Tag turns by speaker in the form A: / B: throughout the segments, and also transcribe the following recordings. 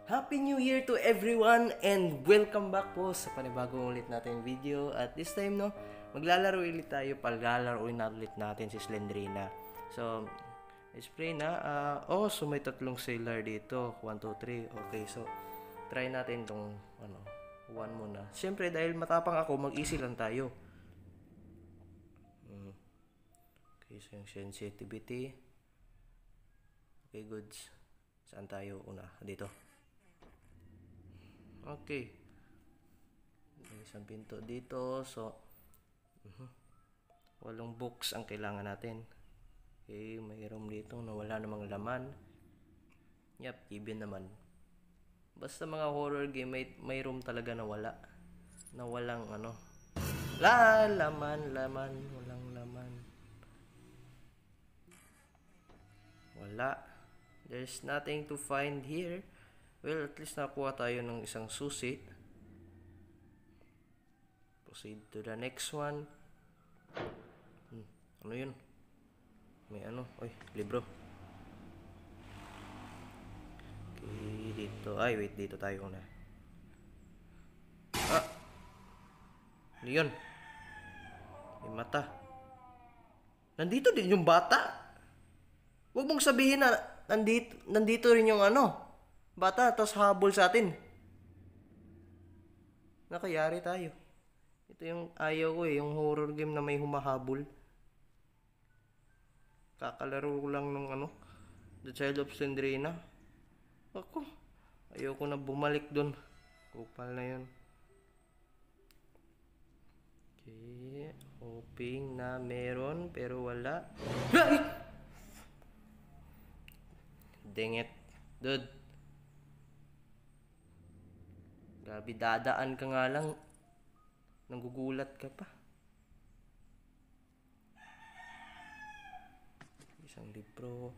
A: Happy New Year to everyone and welcome back po sa panibagong ulit natin video. At this time maglalaro ulit tayo. Paglalaroin na ulit natin si Slendrina. So, spray na. So may tatlong sailor dito. 1, 2, 3. Okay, so try natin tong 1 muna. Siyempre dahil matapang ako, mag-easy lang tayo. Okay, so yung sensitivity. Okay, goods. Saan tayo una? Dito. Okay. May isang pinto dito. So, 8 books ang kailangan natin. Okay, may room dito na wala namang laman. Yep, even naman. Basta mga horror game, may room talaga na wala. Na walang laman. Walang laman. Wala. There's nothing to find here. Well, at least nakuha tayo ng isang susi. Proceed to the next one. Ano yun? May Oy, libro. Okay, dito. Ay, wait, dito tayo na. Ano yun? May mata. Nandito din yung bata. Huwag mong sabihin na nandito rin yung bata, tapos habol sa atin. Nakayari tayo. Ito yung ayaw ko yung horror game na may humahabol. Kakalaro ko lang ng The Child of Slendrina. Ako, ayaw ko na bumalik dun. Kupal na yun. Okay, hoping na meron, pero wala. Dang it, dude. Grabe, dadaan ka nga lang. Nanggugulat ka pa. Isang libro.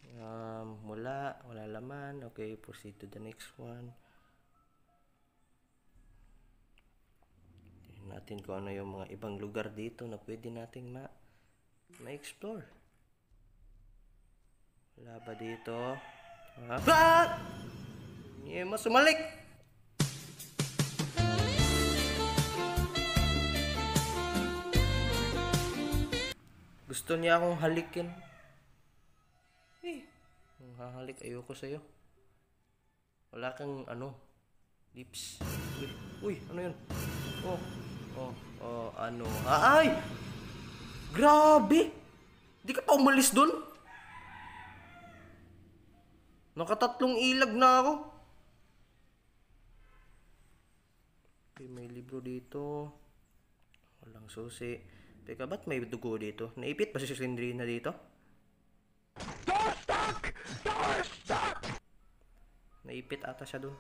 A: Okay. Wala laman. Okay, proceed to the next one. Tingnan natin kung ano yung mga ibang lugar dito na pwede nating ma-explore. Wala ba dito? Mas sumalik! Gusto niya akong halikin. Kung hahalik, ayoko sa'yo. Wala kang lips. Uy, ano yun? Ay! Grabe! Di ka pa umalis dun? Nakatatlong ilag na ako. Okay, may libro dito. Walang susi. Teka, ba't may dugo dito? Naipit ba si Slendrina dito? Naipit ata siya dun.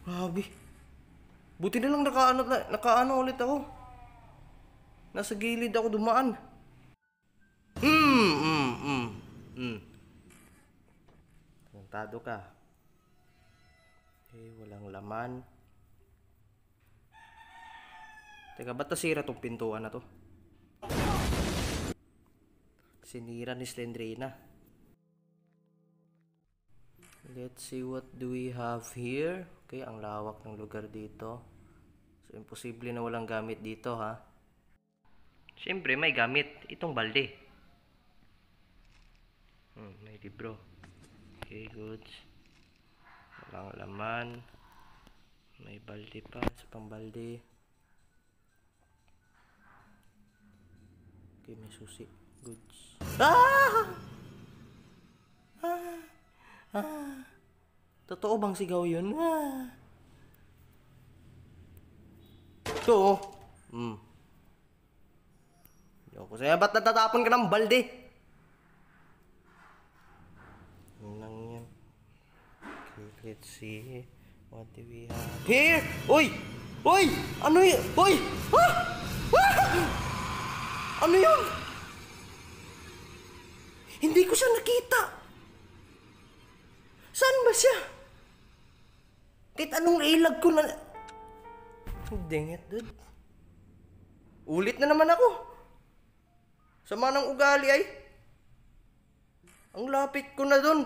A: Grabe. Buti na lang nakaano ulit ako. Nasa gilid ako dumaan. Tantado ka. Okay, walang laman. Teka, ba't nasira tong pintuan na to? Sinira ni Slendrina. Let's see what do we have here. Okay, ang lawak ng lugar dito. So, imposible na walang gamit dito, ha? Siyempre, may gamit. Itong balde. May libro. Okay, goods. Walang laman. May balde pa. Sa pang balde. Okay, may susi. Goods. Totoo bang sigaw yun? Ito. Yoko sa'yo. Ba't natatapon ka ng balde? Yan. Okay, let's see. What do we have here? Uy! Uy! Ano yun? Uy! Ano yun? Hindi ko siya nakita. Saan ba siya? Kahit anong ilag ko na... Dang it, dude. Ulit na naman ako. Sama ng ugali ay. Ang lapit ko na dun.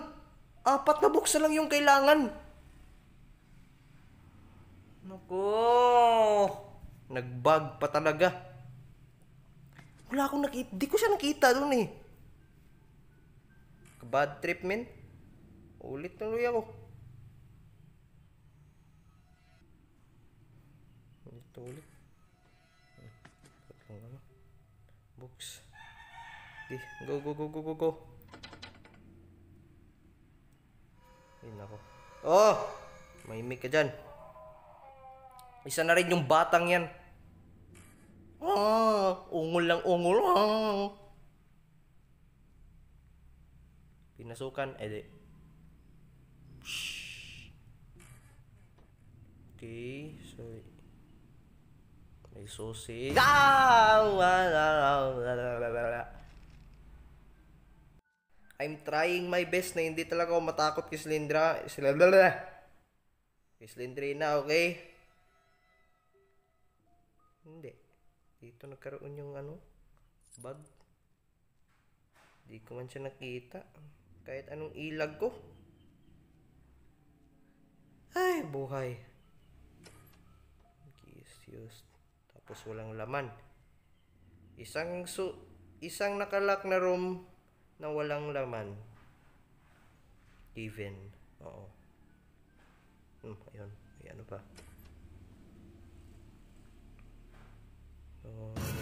A: 4 na buksa lang yung kailangan. Nako. Nag-bug pa talaga. Wala akong nakita. Di ko siya nakita dun eh. Bad trip, men. Ulit na ulit ako. Ito ulit. Tatlong ano. Books. Okay. Go, go, go, go, go, go. Ayun ako. Oh! May mic ka dyan. Isa na rin yung batang yan. Ungol lang ungol. Pinasukan, edi. Okay, so may susi. I'm trying my best na hindi talaga ako matakot kay Slendrina, okay? Hindi. Dito nagkaroon yung ano, bug. Di ko man siya nakita. Kahit anong ilag ko. Ay, buhay. Used. Tapos walang laman. Isang nakalak na room na walang laman. Even. Oo. Ayun. Ay, ano pa?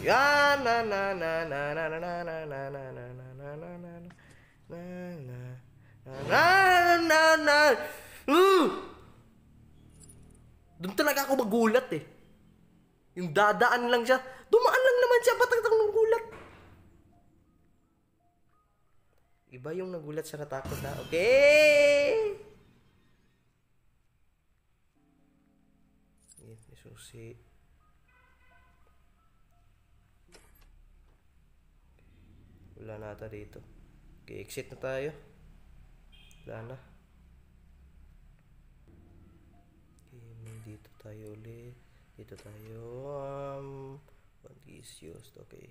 A: Yan na na na na na na na na na na na na na na na. Doon talaga ako magulat eh. Yung dadaan lang siya. Dumaan lang naman siya. Ba't ang nagulat? Iba yung nagulat sa natakot na. Okay! May susi. Wala na ata dito. Okay, exit na tayo. Wala na. Okay, dito tayo ulit. Dito tayo. One is used. Okay.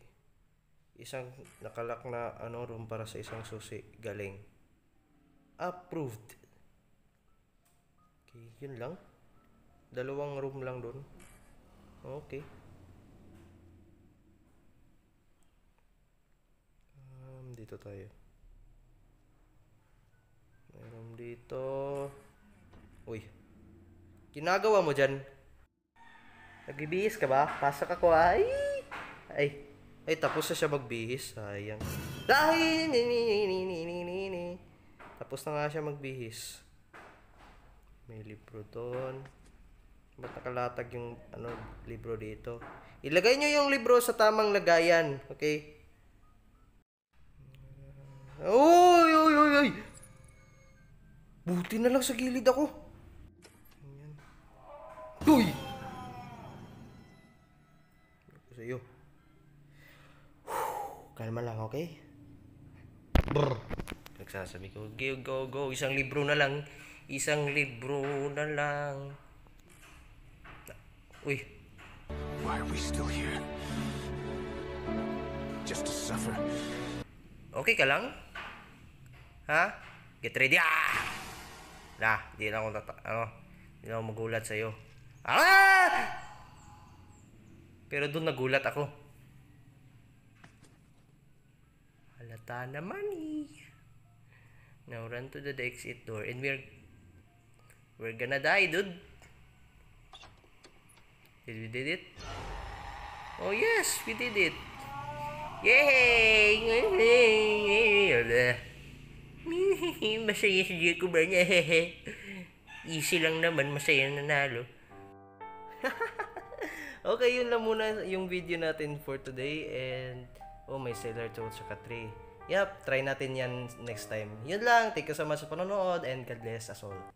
A: Isang nakalak na room para sa isang susi. Galing. Approved. Okay, yun lang. 2 room lang doon. Okay. Dito tayo. May room dito. Uy. Ginagawa mo dyan? Nagbibihis ka ba? Pasok ako. Ay! Tapos na siya magbihis. Sayang. Ay! Tapos na nga siya magbihis. May libro doon. Ba't nakalatag yung libro dito? Ilagay nyo yung libro sa tamang lagayan. Okay? Uy! Uy! Uy! Uy! Buti na lang sa gilid ako. Ayan. Uy! Sa'yo. Kalma lang, okay? Brr. Nagsasabi ko, go, go, go. Isang libro na lang. Isang libro na lang. Uy.
B: Why are we still here? Just to suffer.
A: Okay ka lang? Ha? Get ready. Di na ako di na ako magulat sa'yo. Pero doon nagulat ako. Halata naman eh. Now run to the exit door and we're gonna die, dude. Did we did it? Oh yes, we did it. Yay! Masaya si Jacob niya. Easy lang naman, masaya nanalo. Okay, yun lang muna yung video natin for today. And may Sailor Toad tsaka 3. Yup, try natin yan next time. Yun lang, thank you so much sa panonood and God bless us all.